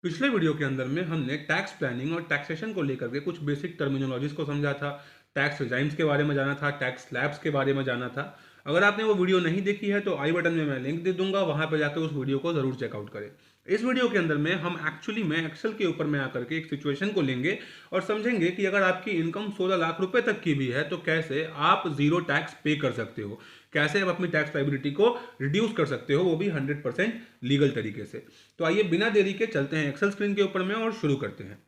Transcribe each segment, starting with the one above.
पिछले वीडियो के अंदर में हमने टैक्स प्लानिंग और टैक्सेशन को लेकर के कुछ बेसिक टर्मिनोलॉजीज को समझा था। टैक्स रिजाइम्स के बारे में जाना था, टैक्स स्लैब्स के बारे में जाना था। अगर आपने वो वीडियो नहीं देखी है तो आई बटन में मैं लिंक दे दूंगा, वहां पर जाकर उस वीडियो को जरूर चेकआउट करें। इस वीडियो के अंदर में हम एक्चुअली में एक्सेल के ऊपर में आकर के एक सिचुएशन को लेंगे और समझेंगे कि अगर आपकी इनकम 16 लाख रुपए तक की भी है तो कैसे आप जीरो टैक्स पे कर सकते हो, कैसे आप अपनी टैक्स लाइबिलिटी को रिड्यूस कर सकते हो, वो भी 100% लीगल तरीके से। तो आइए बिना देरी के चलते हैं एक्सेल स्क्रीन के ऊपर में और शुरू करते हैं।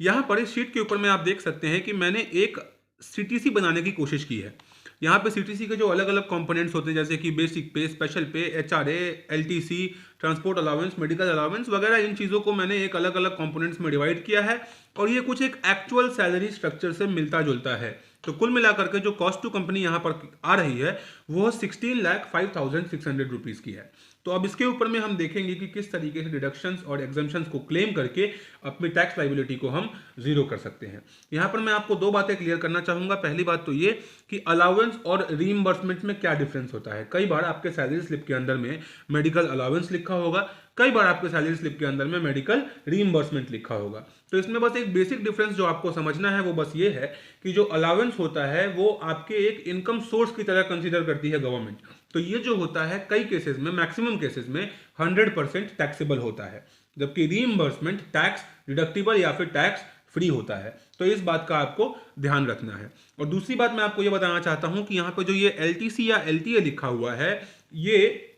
यहाँ पर इस शीट के ऊपर में आप देख सकते हैं कि मैंने एक सीटीसी बनाने की कोशिश की है। यहाँ पे सीटीसी के जो अलग अलग कंपोनेंट्स होते हैं जैसे कि बेसिक पे, स्पेशल पे, HRA, LTC, transport allowance, medical allowance वगैरह, इन चीज़ों को मैंने एक अलग अलग कंपोनेंट्स में डिवाइड किया है और ये कुछ एक एक्चुअल सैलरी स्ट्रक्चर से मिलता जुलता है। तो कुल मिलाकर के जो कॉस्ट टू कंपनी यहाँ पर आ रही है वो 16,05,600 रुपीज़ की है। तो अब इसके ऊपर में हम देखेंगे कि किस तरीके से डिडक्शंस और एग्जम्पशंस को क्लेम करके अपनी टैक्स लाइबिलिटी को हम जीरो कर सकते हैं। यहाँ पर मैं आपको दो बातें क्लियर करना चाहूंगा। पहली बात तो ये कि अलाउंस और रीइंबर्समेंट में क्या डिफरेंस होता है। कई बार आपके सैलरी स्लिप के अंदर में मेडिकल अलाउंस लिखा होगा, कई बार आपके सैलरी स्लिप के अंदर में मेडिकल रीइंबर्समेंट लिखा होगा। तो इसमें बस एक बेसिक डिफरेंस जो आपको समझना है वो बस ये है कि जो अलाउंस होता है वो आपके एक इनकम सोर्स की तरह कंसीडर करती है गवर्नमेंट। तो ये जो होता है कई केसेस में, मैक्सिमम केसेस में 100% टैक्सेबल होता है, जबकि रीइंबर्समेंट टैक्स डिडक्टिबल या फिर टैक्स फ्री होता है। तो इस बात का आपको ध्यान रखना है। और दूसरी बात मैं आपको ये बताना चाहता हूं कि यहां पर जो ये एलटीसी या एलटीए लिखा हुआ है, ये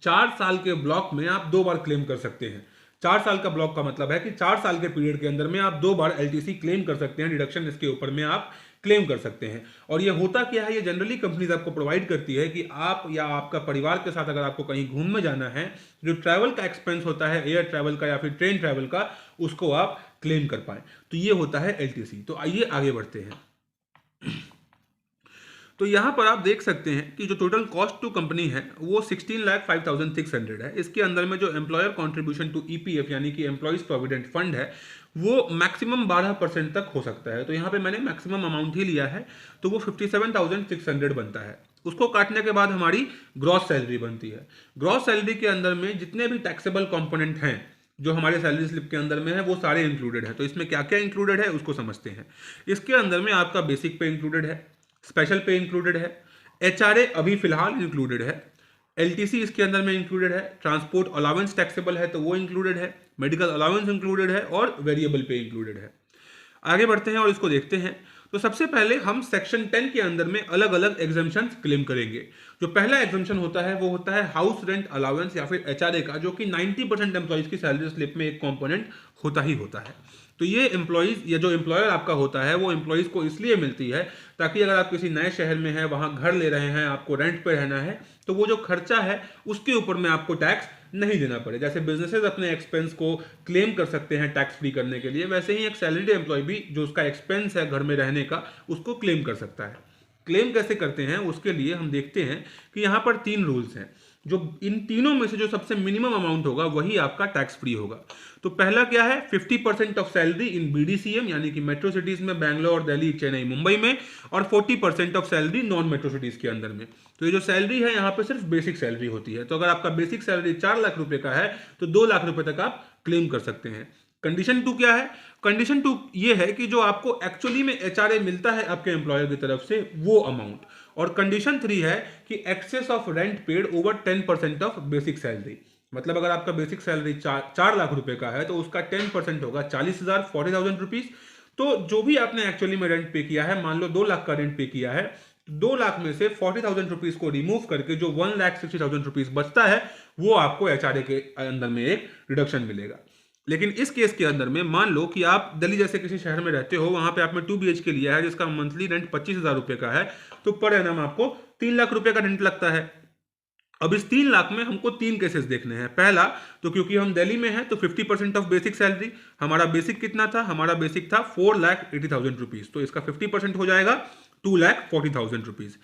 4 साल के ब्लॉक में आप 2 बार क्लेम कर सकते हैं। 4 साल का ब्लॉक का मतलब है कि 4 साल के पीरियड के अंदर में आप 2 बार एलटीसी क्लेम कर सकते हैं, डिडक्शन इसके ऊपर में आप क्लेम कर सकते हैं। और ये होता क्या है, ये जनरली कंपनीज आपको प्रोवाइड करती है कि आप या आपका परिवार के साथ अगर आपको कहीं घूमने जाना है, जो ट्रैवल का एक्सपेंस होता है, एयर ट्रैवल का या फिर ट्रेन ट्रैवल का, उसको आप क्लेम कर पाए। तो ये होता है एलटीसी। तो आइए आगे बढ़ते हैं। तो यहाँ पर आप देख सकते हैं कि जो टोटल कॉस्ट टू कंपनी है वो 16,05,600 है। इसके अंदर में जो एम्प्लॉयर कॉन्ट्रीब्यूशन टू ईपीएफ यानी कि एम्प्लॉइज प्रोविडेंट फंड है वो मैक्सिमम 12% तक हो सकता है। तो यहाँ पे मैंने मैक्सिमम अमाउंट ही लिया है, तो वो 57,600 बनता है। उसको काटने के बाद हमारी ग्रॉस सैलरी बनती है। ग्रॉस सैलरी के अंदर में जितने भी टैक्सेबल कॉम्पोनेंट हैं जो हमारे सैलरी स्लिप के अंदर में है वो सारे इंक्लूडेड है। तो इसमें क्या क्या इंक्लूडेड है उसको समझते हैं। इसके अंदर में आपका बेसिक पे इंक्लूडेड है, स्पेशल पे इंक्लूडेड है, एचआरए अभी फिलहाल इंक्लूडेड है, एलटीसी इसके अंदर में इंक्लूडेड है, ट्रांसपोर्ट अलाउंस टैक्सेबल है तो वो इंक्लूडेड है, मेडिकल अलाउंस इंक्लूडेड है और वेरिएबल पे इंक्लूडेड है। आगे बढ़ते हैं और इसको देखते हैं। तो सबसे पहले हम सेक्शन 10 के अंदर में अलग अलग एग्जाम्पशन क्लेम करेंगे। जो पहला एग्जाम्पशन होता है वो होता है हाउस रेंट अलाउंस या फिर एचआरए का, जो कि 90% एम्प्लॉइज की सैलरी स्लिप में एक कंपोनेंट होता ही होता है। तो ये एम्प्लॉइज या जो एम्प्लॉयर आपका होता है वो एम्प्लॉइज को इसलिए मिलती है ताकि अगर आप किसी नए शहर में हैं, वहां घर ले रहे हैं, आपको रेंट पे रहना है, तो वो जो खर्चा है उसके ऊपर में आपको टैक्स नहीं देना पड़े। जैसे बिजनेसेस अपने एक्सपेंस को क्लेम कर सकते हैं टैक्स फ्री करने के लिए, वैसे ही एक सैलरीड एम्प्लॉय भी जो उसका एक्सपेंस है घर में रहने का उसको क्लेम कर सकता है। क्लेम कैसे करते हैं उसके लिए हम देखते हैं कि यहाँ पर 3 रूल्स हैं। जो इन तीनों में से जो सबसे मिनिमम अमाउंट होगा वही आपका टैक्स फ्री होगा। तो पहला क्या है, 50% ऑफ सैलरी इन बीडीसीएम यानी कि मेट्रो सिटीज में, बैंगलोर, दिल्ली, चेन्नई, मुंबई में, और 40% of salary non metro cities के अंदर में। तो ये जो सैलरी है यहाँ पे सिर्फ बेसिक सैलरी होती है। तो अगर आपका बेसिक सैलरी 4 लाख रुपए का है तो 2 लाख रुपए तक आप क्लेम कर सकते हैं। कंडीशन 2 क्या है, कंडीशन 2 ये है कि जो आपको एक्चुअली में एचआरए मिलता है आपके एम्प्लॉयर की तरफ से वो अमाउंट। और कंडीशन 3 है कि excess of rent paid over 10% of basic salary. मतलब अगर आपका बेसिक सैलरी 4 लाख रुपए का है तो उसका 10% होगा 40,000, 40,000 रुपीज। तो जो भी आपने एक्चुअली में रेंट पे किया है, मान लो 2 लाख का रेंट पे किया है, 2 लाख में से 40,000 रुपीज को रिमूव करके जो 1,60,000 रुपीज बचता है वो आपको एचआरए के अंदर में एक रिडक्शन मिलेगा। लेकिन इस केस के अंदर में मान लो कि आप दिल्ली जैसे किसी शहर में रहते हो, वहां पे आपने 2 BHK लिया है जिसका मंथली रेंट 25,000 रुपए का है, तो पर एनम आपको 3 लाख रुपए का रेंट लगता है। अब इस 3 लाख में हमको 3 केसेस देखने हैं। पहला, तो क्योंकि हम दिल्ली में हैं तो 50% ऑफ बेसिक सैलरी, हमारा बेसिक कितना था, हमारा बेसिक था 4,80,000 रुपीज, तो इसका 50% हो जाएगा 2,40,000 रुपीज।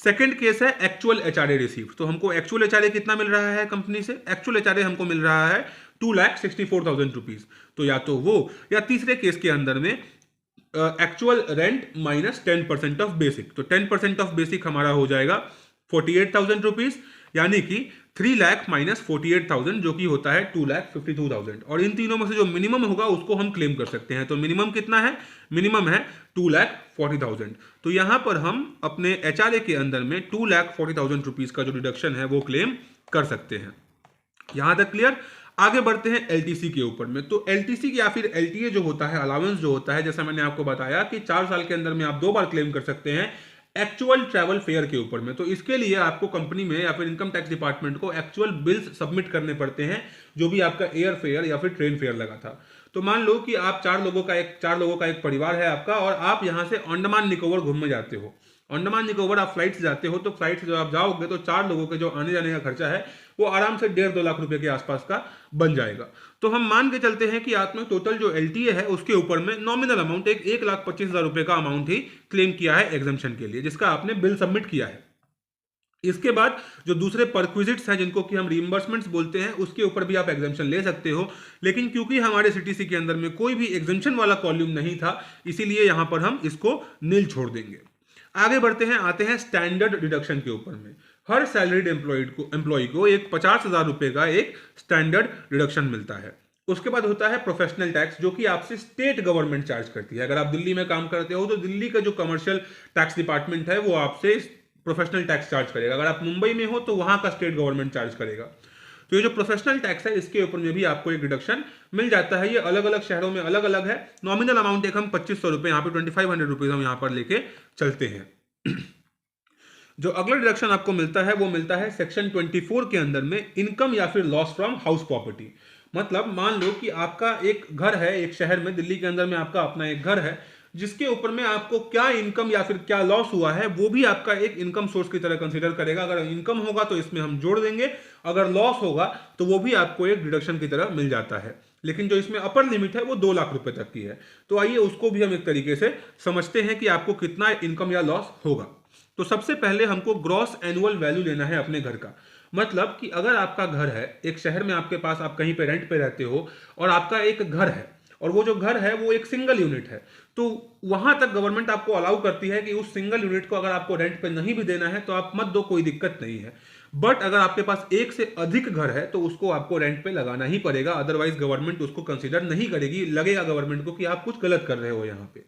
सेकेंड केस है एक्चुअल एचआरए रिसीव। तो हमको एक्चुअल एचआरए कितना मिल रहा है कंपनी से, एक्चुअल एचआरए हमको मिल रहा है 2,64,000 रुपीज। तो या तो वो, या तीसरे केस के अंदर में actual rent minus 10% of basic. तो 10% ऑफ बेसिक हमारा हो जाएगा 48,000 रुपीज, यानी कि 3 लाख माइनस 48,000 जो कि होता है 2,52,000, और इन तीनों में से जो मिनिमम होगा उसको हम क्लेम कर सकते हैं। तो मिनिमम कितना है? मिनिमम है 2,40,000। तो यहां पर हम अपने HRA के अंदर में 2,40,000 रुपीज का जो डिडक्शन है वो क्लेम कर सकते हैं। यहां तक क्लियर? आगे बढ़ते हैं एलटीसी के ऊपर में। तो एलटीसी या फिर एलटीए जो होता है, अलाउंस जो होता है, जैसा मैंने आपको बताया कि 4 साल के अंदर में आप 2 बार क्लेम कर सकते हैं एक्चुअल ट्रैवल फेयर के ऊपर में। तो इसके लिए आपको कंपनी में या फिर इनकम टैक्स डिपार्टमेंट को एक्चुअल बिल्स सबमिट करने पड़ते हैं, जो भी आपका एयर फेयर या फिर ट्रेन फेयर लगा था। तो मान लो कि आप 4 लोगों का एक परिवार है आपका, और आप यहां से अंडमान निकोबार घूमने जाते हो। अंडमान निकोबार आप फ्लाइट से जाते हो, तो फ्लाइट से जब आप जाओगे तो 4 लोगों के जो आने जाने का खर्चा है वो आराम से 1.5-2 लाख रुपए के आसपास का बन जाएगा। तो हम मान के चलते हैं कि आपने टोटल जो एलटीए है उसके ऊपर में नॉमिनल अमाउंट 1,25,000 रुपए का अमाउंट ही क्लेम किया है एग्जम्पशन के लिए, जिसका आपने बिल सबमिट किया है। इसके बाद जो दूसरे परक्विजिट्स हैं जिनको कि हम रीइंबर्समेंट्स बोलते हैं, उसके ऊपर भी आप एग्जम्पशन ले सकते हो, लेकिन क्योंकि हमारे सीटीसी के अंदर में कोई भी एग्जम्पशन वाला कॉल्यूम नहीं था, इसीलिए यहां पर हम इसको नील छोड़ देंगे। आगे बढ़ते हैं, आते हैं स्टैंडर्ड डिडक्शन के ऊपर में। हर सैलरीड एम्प्लॉय को एक 50,000 रुपए का एक स्टैंडर्ड डिडक्शन मिलता है। उसके बाद होता है प्रोफेशनल टैक्स, जो कि आपसे स्टेट गवर्नमेंट चार्ज करती है। अगर आप दिल्ली में काम करते हो तो दिल्ली का जो कमर्शियल टैक्स डिपार्टमेंट है वो आपसे प्रोफेशनल टैक्स चार्ज करेगा। अगर आप मुंबई में हो तो वहां का स्टेट गवर्नमेंट चार्ज करेगा। तो ये जो प्रोफेशनल टैक्स है इसके ऊपर में भी आपको एक डिडक्शन मिल जाता है। ये अलग अलग शहरों में अलग अलग है। नॉमिनल अमाउंट एक हम 2,500 रुपए, यहाँ पे 2,500 रुपीज हम यहाँ पर लेके चलते हैं। जो अगला डिडक्शन आपको मिलता है वो मिलता है सेक्शन 24 के अंदर में, इनकम या फिर लॉस फ्रॉम हाउस प्रॉपर्टी। मतलब मान लो कि आपका एक घर है एक शहर में, दिल्ली के अंदर में आपका अपना एक घर है, जिसके ऊपर में आपको क्या इनकम या फिर क्या लॉस हुआ है वो भी आपका एक इनकम सोर्स की तरह कंसीडर करेगा। अगर इनकम होगा तो इसमें हम जोड़ देंगे, अगर लॉस होगा तो वो भी आपको एक डिडक्शन की तरह मिल जाता है। लेकिन जो इसमें अपर लिमिट है वो 2 लाख रुपए तक की है। तो आइए उसको भी हम एक तरीके से समझते हैं कि आपको कितना इनकम या लॉस होगा। तो सबसे पहले हमको ग्रॉस एनुअल वैल्यू लेना है अपने घर का। मतलब कि अगर आपका घर है एक शहर में, आपके पास, आप कहीं पे रेंट पे रहते हो और आपका एक घर है, और वो जो घर है वो एक सिंगल यूनिट है, तो वहां तक गवर्नमेंट आपको अलाउ करती है कि उस सिंगल यूनिट को अगर आपको रेंट पे नहीं भी देना है तो आप मत दो, कोई दिक्कत नहीं है। बट अगर आपके पास एक से अधिक घर है तो उसको आपको रेंट पे लगाना ही पड़ेगा, अदरवाइज गवर्नमेंट उसको कंसीडर नहीं करेगी। लगेगा गवर्नमेंट को कि आप कुछ गलत कर रहे हो यहाँ पे।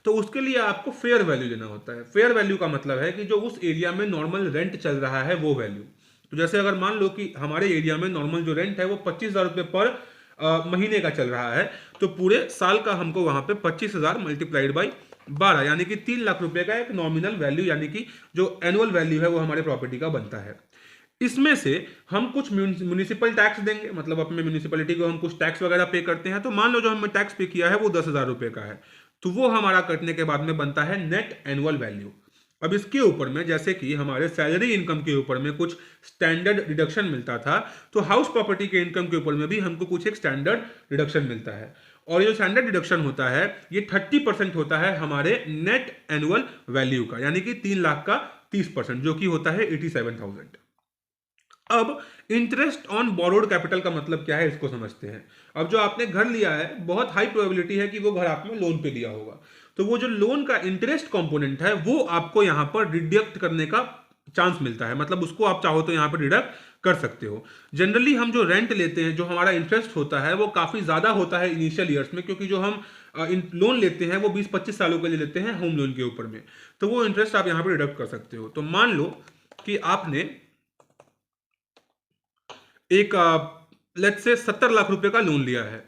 तो उसके लिए आपको फेयर वैल्यू लेना होता है। फेयर वैल्यू का मतलब है कि जो उस एरिया में नॉर्मल रेंट चल रहा है वो वैल्यू। तो जैसे अगर मान लो कि हमारे एरिया में नॉर्मल जो रेंट है वो 25,000 रुपये पर महीने का चल रहा है, तो पूरे साल का हमको वहां पे 25,000 मल्टीप्लाइड बाई 12 यानी कि 3 लाख रुपए का एक नॉमिनल वैल्यू यानी कि जो एनुअल वैल्यू है वो हमारे प्रॉपर्टी का बनता है। इसमें से हम कुछ म्यूनिसिपल टैक्स देंगे, मतलब अपने म्यूनिसिपैलिटी को हम कुछ टैक्स वगैरह पे करते हैं। तो मान लो जो हमने टैक्स पे किया है वो 10,000 रुपए का है, तो वो हमारा कटने के बाद में बनता है नेट एनुअल वैल्यू। अब इसके ऊपर में जैसे कि हमारे सैलरी इनकम के ऊपर में कुछ स्टैंडर्ड डिडक्शन मिलता था, तो हाउस प्रॉपर्टी के इनकम के ऊपर में भी हमको कुछ एक स्टैंडर्ड डिडक्शन मिलता है। और ये जो स्टैंडर्ड डिडक्शन होता है ये 30% होता है हमारे नेट एनुअल वैल्यू का, यानी कि 3 लाख का 30%, जो कि होता है 87,000। अब इंटरेस्ट ऑन बोरोड कैपिटल का मतलब क्या है इसको समझते हैं। अब जो आपने घर लिया है बहुत हाई प्रोबेबिलिटी है कि वो घर आपने लोन पे लिया होगा, तो वो जो लोन का इंटरेस्ट कंपोनेंट है वो आपको यहां पर डिडक्ट करने का चांस मिलता है। मतलब उसको आप चाहो तो यहां पर डिडक्ट कर सकते हो। जनरली हम जो रेंट लेते हैं, जो हमारा इंटरेस्ट होता है वो काफी ज्यादा होता है इनिशियल ईयर्स में, क्योंकि जो हम लोन लेते हैं वो 20-25 सालों के लिए लेते हैं होम लोन के ऊपर में, तो वो इंटरेस्ट आप यहां पर डिडक्ट कर सकते हो। तो मान लो कि आपने एक लेट्स से 70 लाख रुपए का लोन लिया है,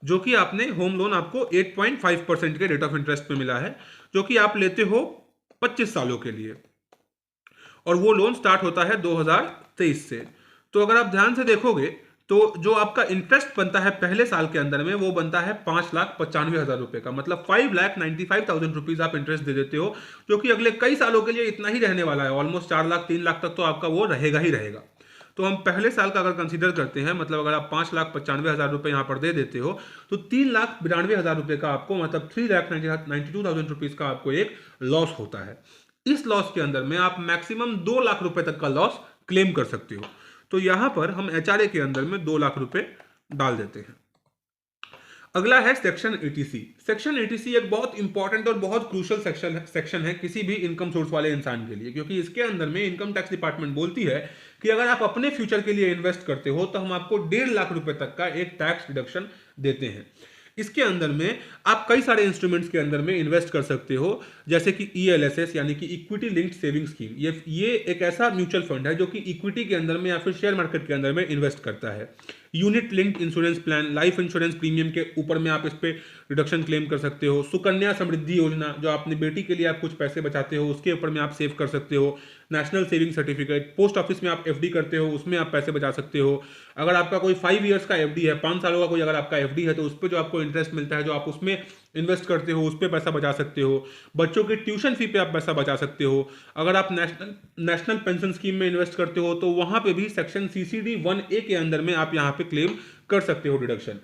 जो कि आपने होम लोन आपको 8.5% के रेट ऑफ इंटरेस्ट पे मिला है, जो कि आप लेते हो 25 सालों के लिए, और वो लोन स्टार्ट होता है 2023 से। तो अगर आप ध्यान से देखोगे तो जो आपका इंटरेस्ट बनता है पहले साल के अंदर में वो बनता है 5,95,000 रुपए का, मतलब 5,95,000 रुपीज आप इंटरेस्ट दे देते हो, जो कि अगले कई सालों के लिए इतना ही रहने वाला है। ऑलमोस्ट 4 लाख 3 लाख तक तो आपका वो रहेगा ही रहेगा। तो हम पहले साल का अगर कंसीडर करते हैं, मतलब अगर आप 5,95,000 रुपए यहां पर दे देते हो तो 3,92,000 रुपए का आपको, मतलब 3,92,000 रुपीज का आपको एक लॉस होता है। इस लॉस के अंदर में आप मैक्सिमम 2 लाख रुपए तक का लॉस क्लेम कर सकते हो। तो यहां पर हम एचआरए के अंदर में 2 लाख रुपए डाल देते हैं। अगला है सेक्शन 80C। सेक्शन 80C एक बहुत इंपॉर्टेंट और बहुत क्रूशियल सेक्शन है किसी भी इनकम सोर्स वाले इंसान के लिए, क्योंकि इसके अंदर में इनकम टैक्स डिपार्टमेंट बोलती है कि अगर आप अपने फ्यूचर के लिए इन्वेस्ट करते हो तो हम आपको 1.5 लाख रुपए तक का एक टैक्स डिडक्शन देते हैं। इसके अंदर में आप कई सारे इंस्ट्रूमेंट्स के अंदर में इन्वेस्ट कर सकते हो, जैसे कि ELSS यानी कि इक्विटी लिंक्ड सेविंग स्कीम। ये एक ऐसा म्यूचुअल फंड है जो कि इक्विटी के अंदर में या फिर शेयर मार्केट के अंदर में इन्वेस्ट करता है। Unit linked insurance plan, life insurance premium के ऊपर में आप इस पे रिडक्शन क्लेम कर सकते हो। सुकन्या समृद्धि योजना, जो अपनी बेटी के लिए आप कुछ पैसे बचाते हो उसके ऊपर में आप सेव कर सकते हो। National saving certificate, post office में आप FD करते हो उसमें आप पैसे बचा सकते हो। अगर आपका कोई 5 ईयर्स का FD है, 5 सालों का कोई अगर आपका FD है, तो उस पर जो आपको इंटरेस्ट मिलता है जो आप उसमें इन्वेस्ट करते हो उस पर पैसा बचा सकते हो। बच्चों की ट्यूशन फी पे आप पैसा बचा सकते हो। अगर आप नेशनल पेंशन स्कीम में इन्वेस्ट करते हो तो वहां पे भी सेक्शन CCD 1A के अंदर में आप यहां पे क्लेम कर सकते हो डिडक्शन।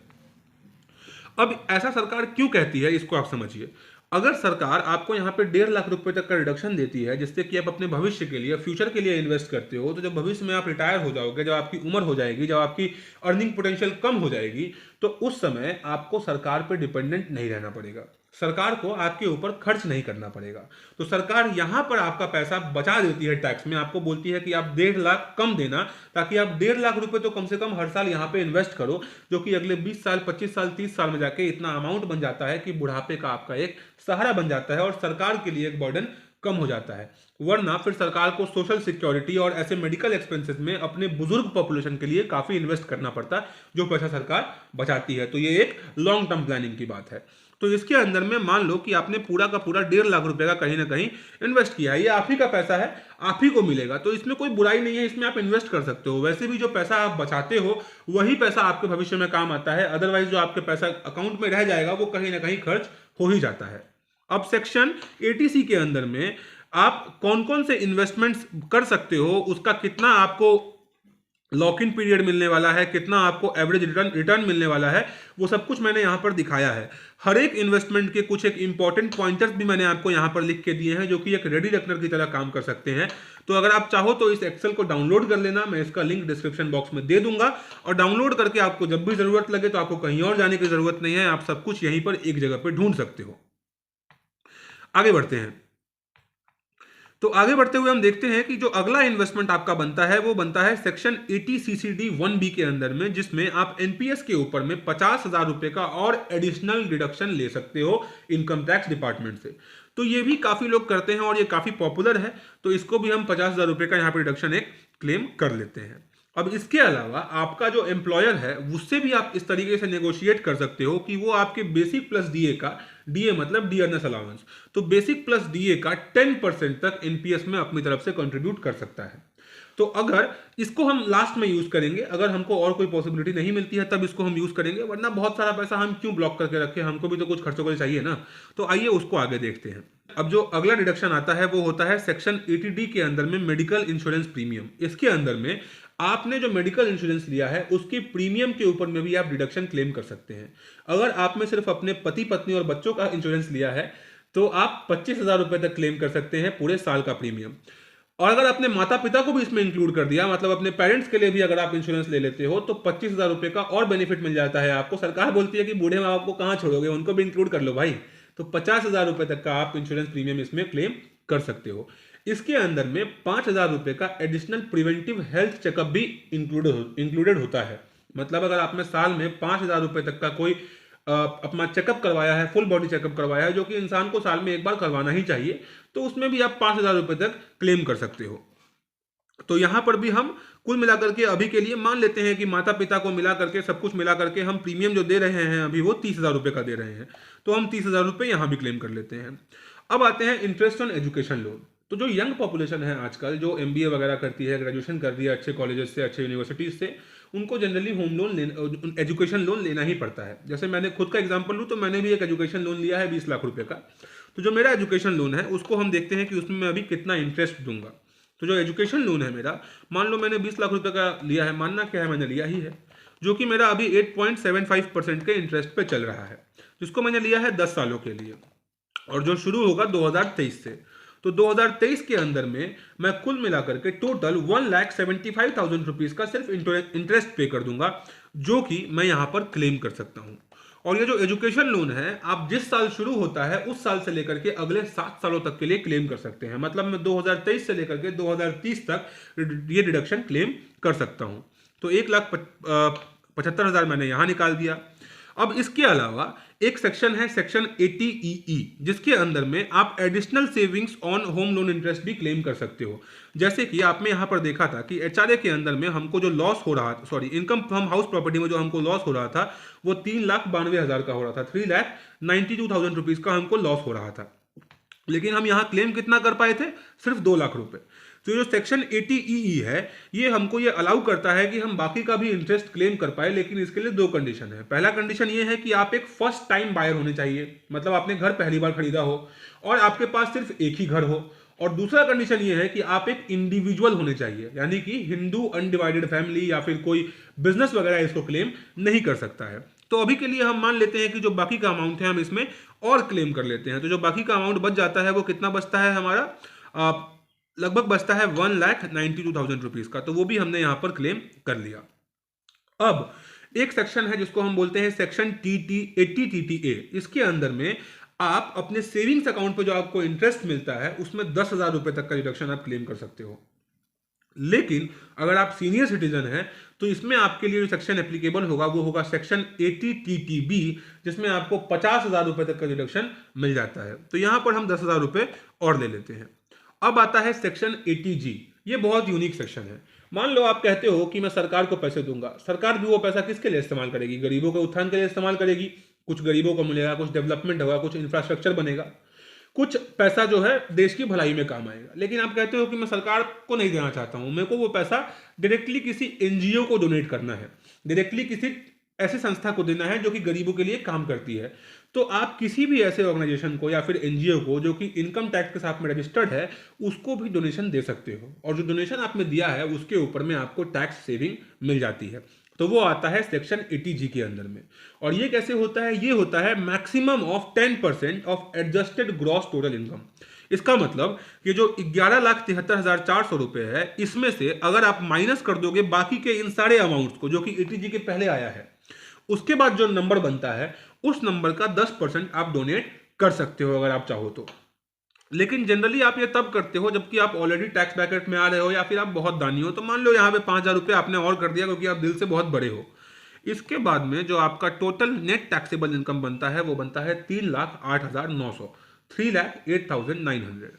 अब ऐसा सरकार क्यों कहती है, इसको आप समझिए। अगर सरकार आपको यहाँ पे 1.5 लाख रुपए तक का रिडक्शन देती है जिससे कि आप अपने भविष्य के लिए, फ्यूचर के लिए इन्वेस्ट करते हो, तो जब भविष्य में आप रिटायर हो जाओगे, जब आपकी उम्र हो जाएगी, जब आपकी अर्निंग पोटेंशियल कम हो जाएगी, तो उस समय आपको सरकार पे डिपेंडेंट नहीं रहना पड़ेगा, सरकार को आपके ऊपर खर्च नहीं करना पड़ेगा। तो सरकार यहां पर आपका पैसा बचा देती है टैक्स में, आपको बोलती है कि आप 1.5 लाख कम देना, ताकि आप 1.5 लाख रुपए तो कम से कम हर साल यहां पे इन्वेस्ट करो, जो कि अगले 20 साल, 25 साल, 30 साल में जाके इतना अमाउंट बन जाता है कि बुढ़ापे का आपका एक सहारा बन जाता है और सरकार के लिए एक बर्डन कम हो जाता है। वरना फिर सरकार को सोशल सिक्योरिटी और ऐसे मेडिकल एक्सपेंसेस में अपने बुजुर्ग पॉपुलेशन के लिए काफी इन्वेस्ट करना पड़ता है, जो पैसा सरकार बचाती है। तो ये एक लॉन्ग टर्म प्लानिंग की बात है। तो इसके अंदर में मान लो कि आपने पूरा का पूरा 1.5 लाख रुपए का कहीं ना कहीं इन्वेस्ट किया है, ये आप ही का पैसा है, आप ही को मिलेगा, तो इसमें कोई बुराई नहीं है, इसमें आप इन्वेस्ट कर सकते हो। वैसे भी जो पैसा आप बचाते हो वही पैसा आपके भविष्य में काम आता है, अदरवाइज जो आपके पैसा अकाउंट में रह जाएगा वो कहीं ना कहीं खर्च हो ही जाता है। अब सेक्शन 80C के अंदर में आप कौन कौन से इन्वेस्टमेंट्स कर सकते हो, उसका कितना आपको लॉक इन पीरियड मिलने वाला है, कितना आपको एवरेज रिटर्न मिलने वाला है, वो सब कुछ मैंने यहां पर दिखाया है। हर एक इन्वेस्टमेंट के कुछ एक इंपॉर्टेंट पॉइंटर्स भी मैंने आपको यहां पर लिख के दिए हैं, जो कि एक रेडी रेकनर की तरह काम कर सकते हैं। तो अगर आप चाहो तो इस एक्सेल को डाउनलोड कर लेना, मैं इसका लिंक डिस्क्रिप्शन बॉक्स में दे दूंगा, और डाउनलोड करके आपको जब भी जरूरत लगे तो आपको कहीं और जाने की जरूरत नहीं है, आप सब कुछ यहीं पर एक जगह पर ढूंढ सकते हो। आगे बढ़ते हैं। तो आगे बढ़ते हुए हम देखते हैं कि जो अगला इन्वेस्टमेंट आपका बनता है वो बनता है सेक्शन 80 CCD 1B के अंदर में, जिसमें आप NPS के ऊपर में 50,000 रुपए का और एडिशनल डिडक्शन ले सकते हो इनकम टैक्स डिपार्टमेंट से। तो ये भी काफी लोग करते हैं और ये काफी पॉपुलर है, तो इसको भी हम 50,000 रुपए का यहाँ पे डिडक्शन एक क्लेम कर लेते हैं। अब इसके अलावा आपका जो एम्प्लॉयर है उससे भी आप इस तरीके से नेगोशिएट कर सकते हो कि वो आपके बेसिक प्लस डीए का, डीए मतलब डियरनेस अलाउंस, तो बेसिक प्लस डीए का 10% तक एनपीएस में अपनी तरफ से कंट्रीब्यूट कर सकता है। तो अगर इसको हम लास्ट में यूज करेंगे, अगर हमको और कोई पॉसिबिलिटी नहीं मिलती है तब इसको हम यूज करेंगे, वरना बहुत सारा पैसा हम क्यों ब्लॉक करके रखें, हमको भी तो कुछ खर्चों के लिए चाहिए ना। तो आइए उसको आगे देखते हैं। अब जो अगला डिडक्शन आता है वो होता है सेक्शन 80D के अंदर में मेडिकल इंश्योरेंस प्रीमियम। इसके अंदर में आपने जो मेडिकल इंश्योरेंस लिया है उसके प्रीमियम के ऊपर में भी आप डिडक्शन क्लेम कर सकते हैं। अगर आपने सिर्फ अपने पति पत्नी और बच्चों का इंश्योरेंस लिया है तो आप 25,000 रुपए तक क्लेम कर सकते हैं पूरे साल का प्रीमियम। और अगर अपने माता पिता को भी इसमें इंक्लूड कर दिया, मतलब अपने पेरेंट्स के लिए भी अगर आप इंश्योरेंस ले लेते हो, तो 25,000 रुपए का और बेनिफिट मिल जाता है आपको। सरकार बोलती है कि बूढ़े माँ बाप को कहाँ छोड़ोगे, उनको भी इंक्लूड कर लो भाई। तो 50,000 रुपए तक का आप इंश्योरेंस प्रीमियम इसमें क्लेम कर सकते हो। इसके अंदर में 5,000 रुपए का एडिशनल प्रिवेंटिव हेल्थ चेकअप भी इंक्लूडेड होता है। मतलब अगर आपने साल में 5,000 रुपए तक का कोई अपना चेकअप करवाया है, फुल बॉडी चेकअप करवाया है, जो कि इंसान को साल में एक बार करवाना ही चाहिए, तो उसमें भी आप 5,000 रुपए तक क्लेम कर सकते हो। तो यहां पर भी हम कुल मिलाकर के अभी के लिए मान लेते हैं कि माता पिता को मिला करके, सब कुछ मिला करके हम प्रीमियम जो दे रहे हैं अभी वो 30,000 रुपए का दे रहे हैं, तो हम 30,000 रुपए यहां भी क्लेम कर लेते हैं। अब आते हैं इंटरेस्ट ऑन एजुकेशन लोन। तो जो यंग पॉपुलेशन है आजकल, जो MBA वगैरह करती है, ग्रेजुएशन कर रही है अच्छे कॉलेजेस से, अच्छे यूनिवर्सिटीज से, उनको generally home loan, education loan लेना ही पड़ता है। जैसे मैंने खुद का एग्जांपल लूँ तो मैंने भी एक एजुकेशन लोन लिया है 20 लाख रुपए का। तो जो मेरा एजुकेशन लोन है उसको हम देखते हैं कि उसमें मैं अभी कितना इंटरेस्ट दूंगा। तो जो एजुकेशन लोन है मेरा, मान लो मैंने 20 लाख रुपए का लिया है, मानना क्या है मैंने लिया ही है, जो कि मेरा अभी 8.75% के इंटरेस्ट पे चल रहा है, जिसको मैंने लिया है 10 सालों के लिए, और जो शुरू होगा 2023 से। तो 2023 के अंदर में मैं कुल मिलाकर के टोटल 1,75,000 रुपीज का सिर्फ इंटरेस्ट पे कर दूंगा, जो कि मैं यहां पर क्लेम कर सकता हूं। और ये जो एजुकेशन लोन है आप जिस साल शुरू होता है उस साल से लेकर के अगले 7 सालों तक के लिए क्लेम कर सकते हैं। मतलब मैं 2023 से लेकर के 2030 तक ये डिडक्शन क्लेम कर सकता हूं। तो 1,75,000 मैंने यहां निकाल दिया। अब इसके अलावा एक सेक्शन है सेक्शन 80EE, जिसके अंदर में आप additional savings on home loan interest भी क्लेम कर सकते हो। जैसे कि आपने यहाँ पर देखा था कि एचआरए के अंदर में हमको जो लॉस हो रहा था, sorry income from house property में जो हमको लॉस हो रहा था वो 3,92,000 का हो रहा था, 3,92,000 रुपीज का हमको लॉस हो रहा था। लेकिन हम यहाँ क्लेम कितना कर पाए थे? सिर्फ 2 लाख रुपए। तो जो सेक्शन 80EE है ये हमको ये अलाउ करता है कि हम बाकी का भी इंटरेस्ट क्लेम कर पाए, लेकिन इसके लिए 2 कंडीशन है। पहला कंडीशन ये है कि आप एक फर्स्ट टाइम बायर होने चाहिए, मतलब आपने घर पहली बार खरीदा हो और आपके पास सिर्फ एक ही घर हो। और दूसरा कंडीशन ये है कि आप एक इंडिविजुअल होने चाहिए, यानी कि हिंदू अनडिवाइडेड फैमिली या फिर कोई बिजनेस वगैरह इसको क्लेम नहीं कर सकता है। तो अभी के लिए हम मान लेते हैं कि जो बाकी का अमाउंट है हम इसमें और क्लेम कर लेते हैं। तो जो बाकी का अमाउंट बच जाता है वो कितना बचता है हमारा? लगभग बचता है 1,92,000 रुपीज का। तो वो भी हमने यहां पर क्लेम कर लिया। अब एक सेक्शन है जिसको हम बोलते हैं सेक्शन TT 80TTA। इसके अंदर में आप अपने सेविंग्स अकाउंट पे जो आपको इंटरेस्ट मिलता है उसमें 10,000 रुपए तक का रिडक्शन आप क्लेम कर सकते हो। लेकिन अगर आप सीनियर सिटीजन हैं तो इसमें आपके लिए जो सेक्शन एप्लीकेबल होगा वो होगा सेक्शन 80TTB, जिसमें आपको 50,000 रुपए तक का रिडक्शन मिल जाता है। तो यहां पर हम 10,000 रुपए और ले लेते हैं। अब आता है सेक्शन 80G। ये बहुत यूनिक सेक्शन है। मान लो आप कहते हो कि मैं सरकार को पैसे दूंगा, सरकार भी वो पैसा किसके लिए इस्तेमाल करेगी? गरीबों के उत्थान के लिए इस्तेमाल करेगी। कुछ गरीबों को मिलेगा, कुछ डेवलपमेंट होगा, कुछ इंफ्रास्ट्रक्चर बनेगा, कुछ पैसा जो है देश की भलाई में काम आएगा। लेकिन आप कहते हो कि मैं सरकार को नहीं देना चाहता हूं, मेरे को वो पैसा डायरेक्टली किसी एनजीओ को डोनेट करना है, डायरेक्टली किसी ऐसी संस्था को देना है जो कि गरीबों के लिए काम करती है। तो आप किसी भी ऐसे ऑर्गेनाइजेशन को या फिर एनजीओ को जो कि इनकम टैक्स के साथ में रजिस्टर्ड है उसको भी डोनेशन दे सकते हो, और जो डोनेशन आपने दिया है उसके ऊपर में आपको टैक्स सेविंग मिल जाती है। तो वो आता है सेक्शन 80G के अंदर में। और ये कैसे होता है? ये होता है maximum of 10% of adjusted gross total income. इसका मतलब कि जो 11,73,400 रुपए है इसमें से अगर आप माइनस कर दोगे बाकी के इन सारे अमाउंट्स को जो कि 80G के पहले आया है, उसके बाद जो नंबर बनता है उस नंबर का 10% आप डोनेट कर सकते हो अगर आप चाहो तो। लेकिन जनरली आप ये तब करते हो जबकि आप ऑलरेडी टैक्स ब्रैकेट में आ रहे हो या फिर आप बहुत दानी हो। तो मान लो यहाँ पे 5,000 रुपये आपने और कर दिया क्योंकि आप दिल से बहुत बड़े हो। इसके बाद में जो आपका टोटल नेट टैक्सेबल इनकम बनता है वो बनता है 3,08,900, 3,08,900।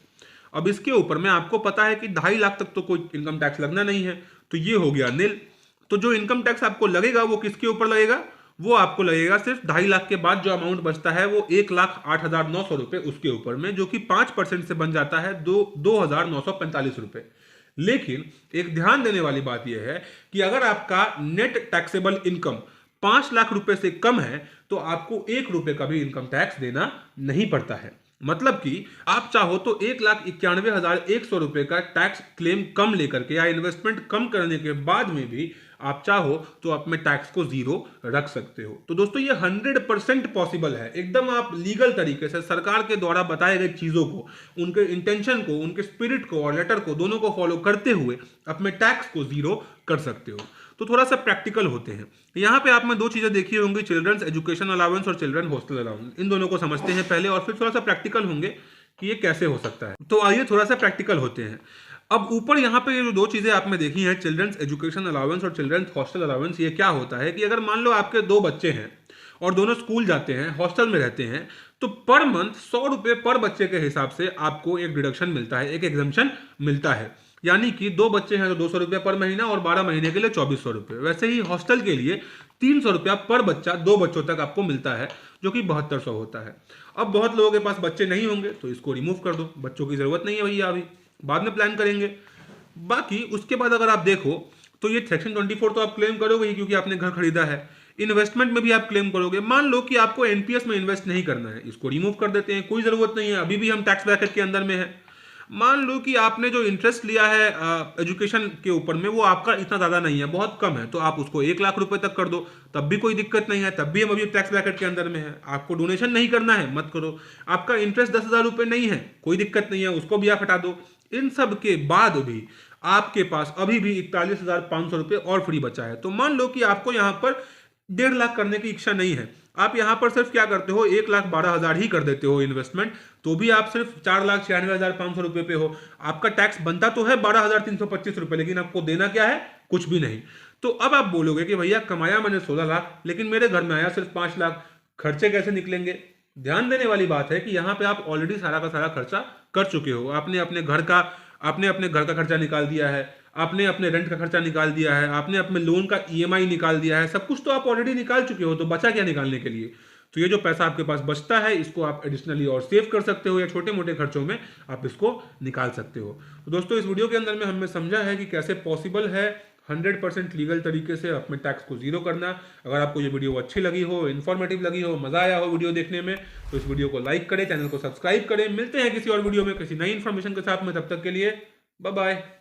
अब इसके ऊपर में आपको पता है कि 2.5 लाख तक तो कोई इनकम टैक्स लगना नहीं है, तो ये हो गया नील। तो जो इनकम टैक्स आपको लगेगा वो किसके ऊपर लगेगा? वो आपको लगेगा सिर्फ 2.5 लाख के बाद जो अमाउंट बचता है वो 1,08,900 रुपए उसके ऊपर में, जो कि 5% से बन जाता है 2,945 रुपए। लेकिन एक ध्यान देने वाली बात यह है कि अगर आपका नेट टैक्सेबल इनकम 5 लाख रुपए से कम है तो आपको 1 रुपए का भी इनकम टैक्स देना नहीं पड़ता है। मतलब कि आप चाहो तो 1,91,100 रुपए का टैक्स क्लेम कम लेकर के या इन्वेस्टमेंट कम करने के बाद में भी आप चाहो तो अपने टैक्स को 0 रख सकते हो। तो दोस्तों ये 100% पॉसिबल है। एकदम आप लीगल तरीके से सरकार के द्वारा बताए गए चीजों को, उनके इंटेंशन को, उनके स्पिरिट को और लेटर को दोनों को फॉलो करते हुए अपने टैक्स को 0 कर सकते हो। तो थोड़ा सा प्रैक्टिकल होते हैं। यहाँ पे आपने 2 चीजें देखी होंगी, चिल्ड्रंस एजुकेशन अलाउंस और चिल्ड्रन हॉस्टल अलाउंस। इन दोनों को समझते हैं पहले और फिर थोड़ा सा प्रैक्टिकल होंगे कि ये कैसे हो सकता है। तो आइए थोड़ा सा प्रैक्टिकल होते हैं। अब ऊपर यहाँ पे ये जो 2 चीजें आपने देखी हैं, चिल्ड्रंस एजुकेशन अलाउंस और चिल्ड्रंस हॉस्टल अलाउंस, ये क्या होता है कि अगर मान लो आपके 2 बच्चे हैं और दोनों स्कूल जाते हैं, हॉस्टल में रहते हैं, तो पर मंथ 100 रुपए पर बच्चे के हिसाब से आपको एक डिडक्शन मिलता है, एक एग्जम्पशन मिलता है। यानी कि 2 बच्चे हैं तो 200 रुपया पर महीना और 12 महीने के लिए 2,400 रुपये। वैसे ही हॉस्टल के लिए 300 रुपया पर बच्चा 2 बच्चों तक आपको मिलता है, जो कि 7200 होता है। अब बहुत लोगों के पास बच्चे नहीं होंगे तो इसको रिमूव कर दो, बच्चों की जरूरत नहीं है भैया, अभी बाद में प्लान करेंगे। बाकी उसके बाद अगर आप देखो तो ये सेक्शन 24 तो आप क्लेम करोगे ही क्योंकि आपने घर खरीदा है। इन्वेस्टमेंट में भी आप क्लेम करोगे। मान लो कि आपको एनपीएस में इन्वेस्ट नहीं करना है, इसको रिमूव कर देते हैं, कोई जरूरत नहीं है, अभी भी हम टैक्स ब्रैकेट के अंदर में है। मान लो कि आपने जो इंटरेस्ट लिया है एजुकेशन के ऊपर में वो आपका इतना ज़्यादा नहीं है, बहुत कम है, तो आप उसको 1 लाख रुपए तक कर दो, तब भी कोई दिक्कत नहीं है, तब भी हम अभी टैक्स ब्रैकेट के अंदर में है। आपको डोनेशन नहीं करना है, मत करो। आपका इंटरेस्ट 10,000 रुपये नहीं है, कोई दिक्कत नहीं है, उसको भी आप हटा दो। इन सब के बाद भी आपके पास अभी भी 41,500 रुपये और फ्री बचा है। तो मान लो कि आपको यहाँ पर 1.5 लाख करने की इच्छा नहीं है, आप यहाँ पर सिर्फ क्या करते हो, 1,12,000 ही कर देते हो इन्वेस्टमेंट, तो भी आप सिर्फ 4,96,500 रुपये पे हो। आपका टैक्स बनता तो है 12,325 रुपये, लेकिन आपको देना क्या है, कुछ भी नहीं। तो अब आप बोलोगे कि भैया कमाया मैंने 16 लाख, लेकिन मेरे घर में आया सिर्फ 5 लाख, खर्चे कैसे निकलेंगे? ध्यान देने वाली बात है कि यहाँ पे आप ऑलरेडी सारा का सारा खर्चा कर चुके हो। आपने अपने घर का खर्चा निकाल दिया है, आपने अपने रेंट का खर्चा निकाल दिया है, आपने अपने लोन का ईएमआई निकाल दिया है, सब कुछ तो आप ऑलरेडी निकाल चुके हो, तो बचा क्या निकालने के लिए? तो ये जो पैसा आपके पास बचता है, इसको आप एडिशनली और सेव कर सकते हो, या छोटे मोटे खर्चों में आप इसको निकाल सकते हो। तो दोस्तों, इस वीडियो के अंदर में हमने समझा है कि कैसे पॉसिबल है 100% लीगल तरीके से अपने टैक्स को जीरो करना। अगर आपको ये वीडियो अच्छी लगी हो, इन्फॉर्मेटिव लगी हो, मजा आया हो वीडियो देखने में, तो इस वीडियो को लाइक करें, चैनल को सब्सक्राइब करें। मिलते हैं किसी और वीडियो में किसी नई इन्फॉर्मेशन के साथ में, तब तक के लिए बाय बाय।